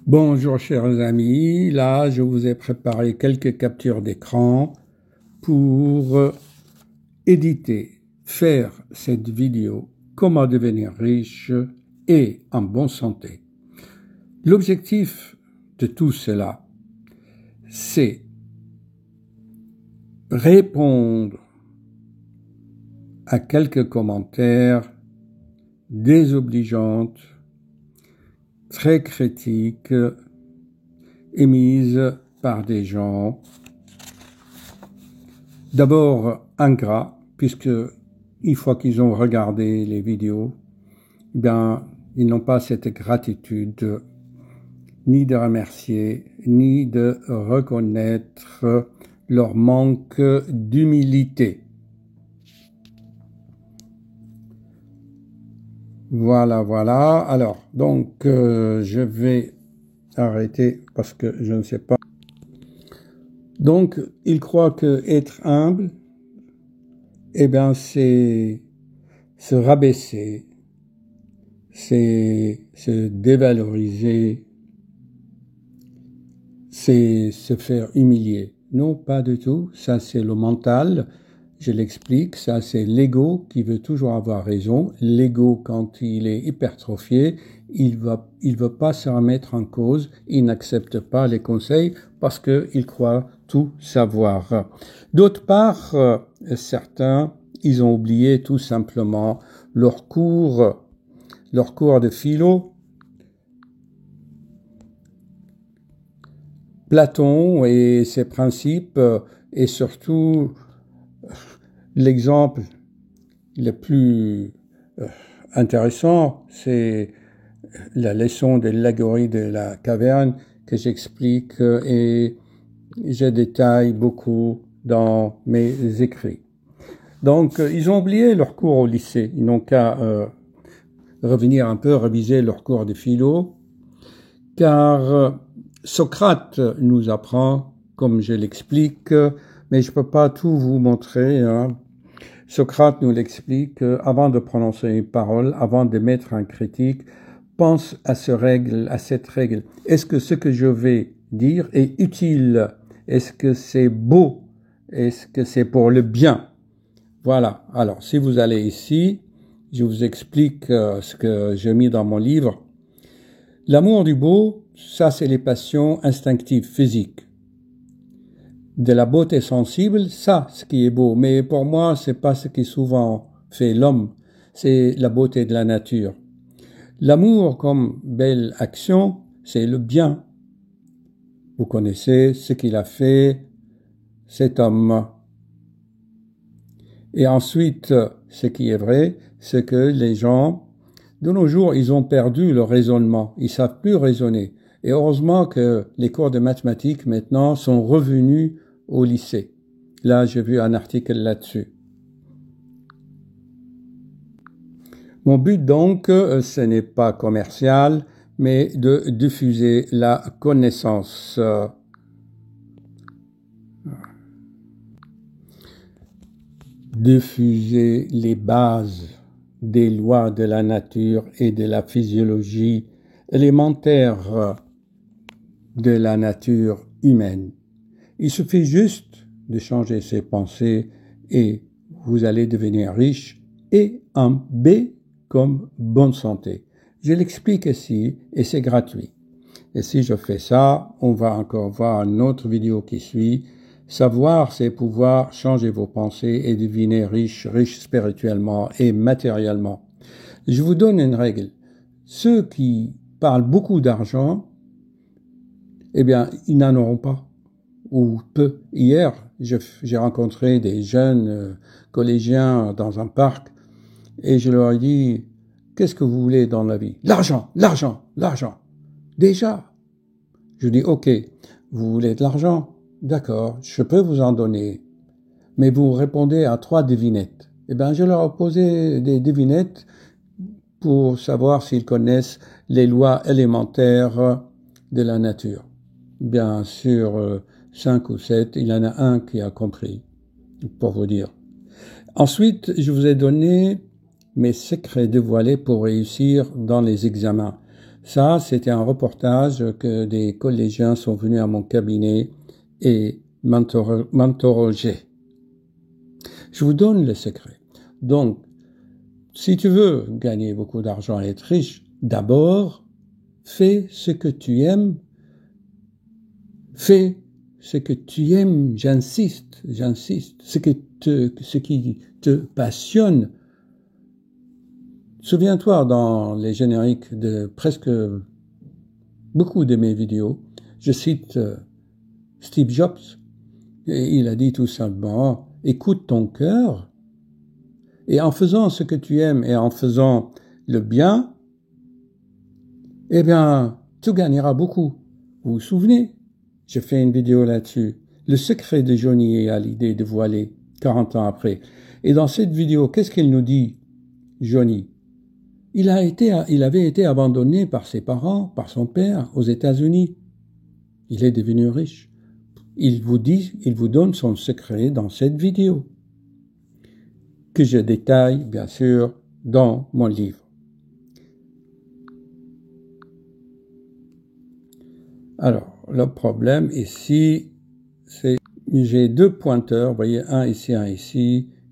Bonjour chers amis, là je vous ai préparé quelques captures d'écran pour faire cette vidéo comment devenir riche et en bonne santé. L'objectif de tout cela, c'est répondre à quelques commentaires désobligeantes, très critiques, émises par des gens d'abord ingrats, puisque une fois qu'ils ont regardé les vidéos, ils n'ont pas cette gratitude ni de remercier, ni de reconnaître leur manque d'humilité. Voilà. Alors, donc, je vais arrêter parce que je ne sais pas. Donc, ils croient que être humble, c'est se rabaisser, c'est se dévaloriser, c'est se faire humilier. Non, pas du tout. Ça, c'est le mental. Je l'explique. Ça, c'est l'ego qui veut toujours avoir raison. L'ego, quand il est hypertrophié, il veut pas se remettre en cause. Il n'accepte pas les conseils parce qu'il croit tout savoir. D'autre part, certains, ils ont oublié tout simplement leur cours de philo. Platon et ses principes, et surtout l'exemple le plus intéressant, c'est la leçon de l'allégorie de la caverne que j'explique et je détaille beaucoup dans mes écrits. Donc, ils ont oublié leur cours au lycée. Ils n'ont qu'à revenir un peu, réviser leur cours de philo, car Socrate nous apprend, comme je l'explique, mais je ne peux pas tout vous montrer. Socrate nous l'explique, avant de prononcer une parole, avant de mettre un critique, pense à cette règle. Est-ce que ce que je vais dire est utile? Est-ce que c'est beau? Est-ce que c'est pour le bien? Voilà. Alors, si vous allez ici, je vous explique ce que j'ai mis dans mon livre. L'amour du beau, ça c'est les passions instinctives, physiques. De la beauté sensible, ça, ce qui est beau. Mais pour moi, c'est pas ce qui souvent fait l'homme. C'est la beauté de la nature. L'amour comme belle action, c'est le bien. Vous connaissez ce qu'il a fait, cet homme. Et ensuite, ce qui est vrai, c'est que les gens, de nos jours, ils ont perdu le raisonnement. Ils savent plus raisonner. Et heureusement que les cours de mathématiques, maintenant, sont revenus au lycée. Là, j'ai vu un article là-dessus. Mon but, donc, ce n'est pas commercial, mais de diffuser la connaissance. Diffuser les bases des lois de la nature et de la physiologie élémentaire de la nature humaine. Il suffit juste de changer ses pensées et vous allez devenir riche et en B comme bonne santé. Je l'explique ici et c'est gratuit. Et si je fais ça, on va encore voir une autre vidéo qui suit. Savoir, c'est pouvoir changer vos pensées et devenir riche spirituellement et matériellement. Je vous donne une règle. Ceux qui parlent beaucoup d'argent, ils n'en auront pas, ou peu. Hier, j'ai rencontré des jeunes collégiens dans un parc et je leur ai dit, qu'est-ce que vous voulez dans la vie? L'argent. Déjà. Je dis, ok, vous voulez de l'argent? D'accord, je peux vous en donner. Mais vous répondez à 3 devinettes. Je leur ai posé des devinettes pour savoir s'ils connaissent les lois élémentaires de la nature. Bien sûr, 5 ou 7, il y en a un qui a compris, pour vous dire. Ensuite, je vous ai donné mes secrets dévoilés pour réussir dans les examens. Ça, c'était un reportage que des collégiens sont venus à mon cabinet et m'interroger. Je vous donne le secret. Donc, si tu veux gagner beaucoup d'argent et être riche, d'abord, fais ce que tu aimes. Fais ce que tu aimes, j'insiste, ce qui te passionne. Souviens-toi, dans les génériques de presque beaucoup de mes vidéos, je cite Steve Jobs, et il a dit tout simplement, écoute ton cœur, et en faisant ce que tu aimes et en faisant le bien, eh bien, tu gagneras beaucoup. Vous vous souvenez? J'ai fait une vidéo là-dessus. Le secret de Johnny à l'idée de voiler 40 ans après. Et dans cette vidéo, qu'est-ce qu'il nous dit, Johnny? Il avait été abandonné par ses parents, par son père, aux États-Unis. Il est devenu riche. Il vous donne son secret dans cette vidéo, que je détaille, bien sûr, dans mon livre. Alors, le problème ici, c'est j'ai deux pointeurs, vous voyez, un ici,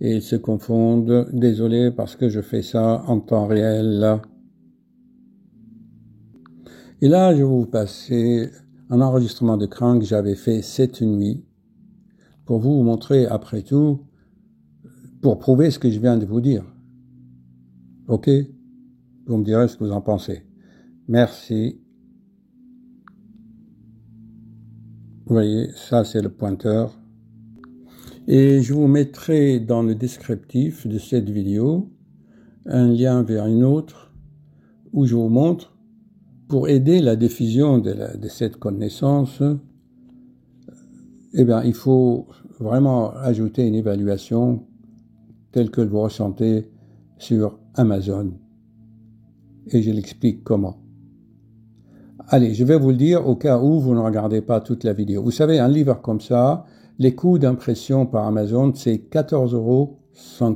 et ils se confondent. Désolé parce que je fais ça en temps réel, là. Et là, je vais vous passer un enregistrement de cran que j'avais fait cette nuit, pour vous montrer, après tout, pour prouver ce que je viens de vous dire. Ok? Vous me direz ce que vous en pensez. Merci. Vous voyez, ça c'est le pointeur. Et je vous mettrai dans le descriptif de cette vidéo un lien vers une autre où je vous montre, pour aider la diffusion de cette connaissance, eh bien, il faut vraiment ajouter une évaluation telle que vous ressentez sur Amazon. Et je l'explique comment. Allez, je vais vous le dire au cas où vous ne regardez pas toute la vidéo. Vous savez, un livre comme ça, les coûts d'impression par Amazon, c'est 14,50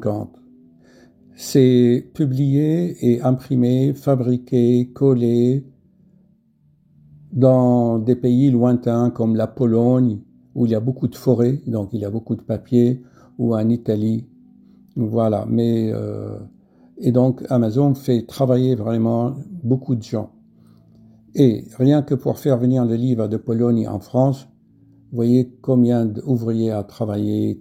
€. C'est publié et imprimé, fabriqué, collé dans des pays lointains comme la Pologne, où il y a beaucoup de forêts, donc il y a beaucoup de papier, ou en Italie. Voilà, et donc Amazon fait travailler vraiment beaucoup de gens. Et rien que pour faire venir le livre de Pologne en France, vous voyez combien d'ouvriers à travailler,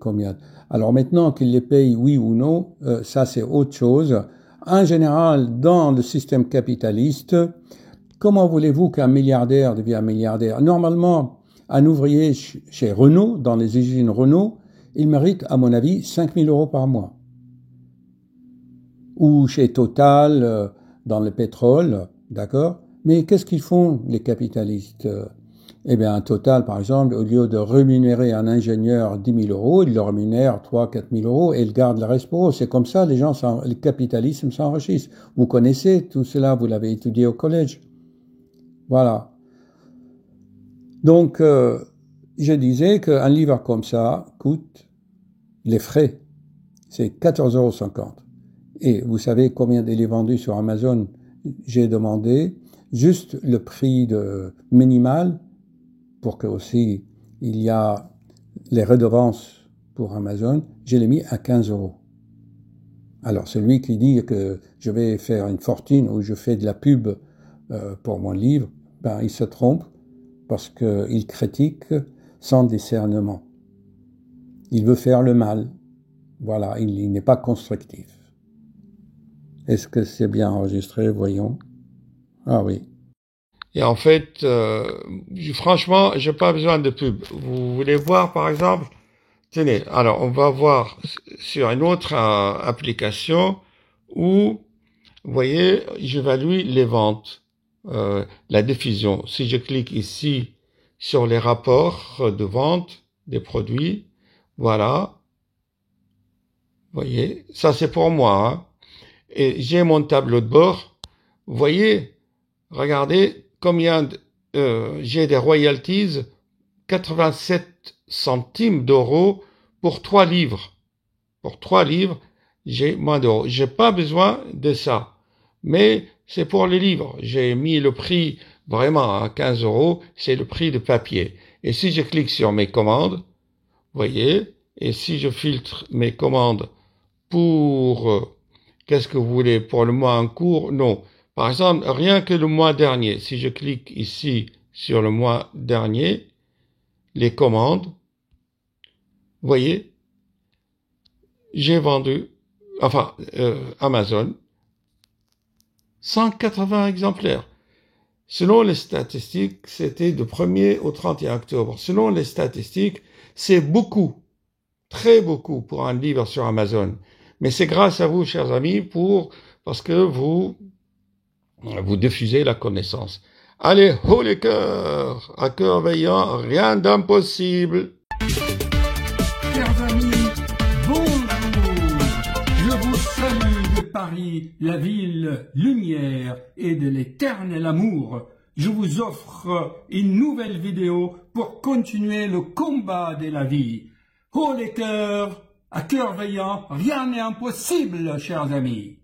Alors maintenant qu'ils les payent oui ou non, ça c'est autre chose. En général, dans le système capitaliste, comment voulez-vous qu'un milliardaire devienne milliardaire? Normalement, un ouvrier chez Renault, dans les usines Renault, il mérite, à mon avis, 5 000 € par mois. Ou chez Total, dans le pétrole, d'accord? Mais qu'est-ce qu'ils font, les capitalistes? Eh bien, Total, par exemple, au lieu de rémunérer un ingénieur 10 000 €, il le rémunère 3 000 à 4 000 € et il garde le reste pour eux. C'est comme ça, les capitalistes s'enrichissent. Vous connaissez tout cela, vous l'avez étudié au collège. Voilà. Donc, je disais qu'un livre comme ça coûte les frais. C'est 14,50 €. Et vous savez combien il est vendu sur Amazon? J'ai demandé juste le prix minimal pour que aussi il y a les redevances pour Amazon. Je l'ai mis à 15 €. Alors celui qui dit que je vais faire une fortune ou je fais de la pub pour mon livre, ben il se trompe parce qu'il critique sans discernement. Il veut faire le mal. Voilà, il n'est pas constructif. Est-ce que c'est bien enregistré? Voyons. Ah oui. Et en fait, franchement, j'ai pas besoin de pub. Vous voulez voir, par exemple? Tenez, alors on va voir sur une autre application où, vous voyez, j'évalue les ventes, la diffusion. Si je clique ici sur les rapports de vente des produits, voilà. Vous voyez, ça c'est pour moi, hein. Et j'ai mon tableau de bord. Vous voyez, regardez combien j'ai des royalties, 87 centimes d'euros pour 3 livres. Pour 3 livres, j'ai moins d'euros. J'ai pas besoin de ça. Mais c'est pour les livres. J'ai mis le prix vraiment à 15 €, c'est le prix de papier. Et si je clique sur mes commandes, voyez, et si je filtre mes commandes pour, qu'est-ce que vous voulez, pour le mois en cours? Non. Par exemple, rien que le mois dernier, si je clique ici sur le mois dernier, les commandes, voyez, j'ai vendu, Amazon, 180 exemplaires. Selon les statistiques, c'était du 1er au 31 octobre. Selon les statistiques, c'est beaucoup, très beaucoup pour un livre sur Amazon. Mais c'est grâce à vous, chers amis, parce que vous diffusez la connaissance. Allez, haut les cœurs, à cœur vaillant, rien d'impossible. Chers amis, bonjour. Je vous salue de Paris, la ville lumière et de l'éternel amour. Je vous offre une nouvelle vidéo pour continuer le combat de la vie. Haut les cœurs, à cœur vaillant, rien n'est impossible, chers amis.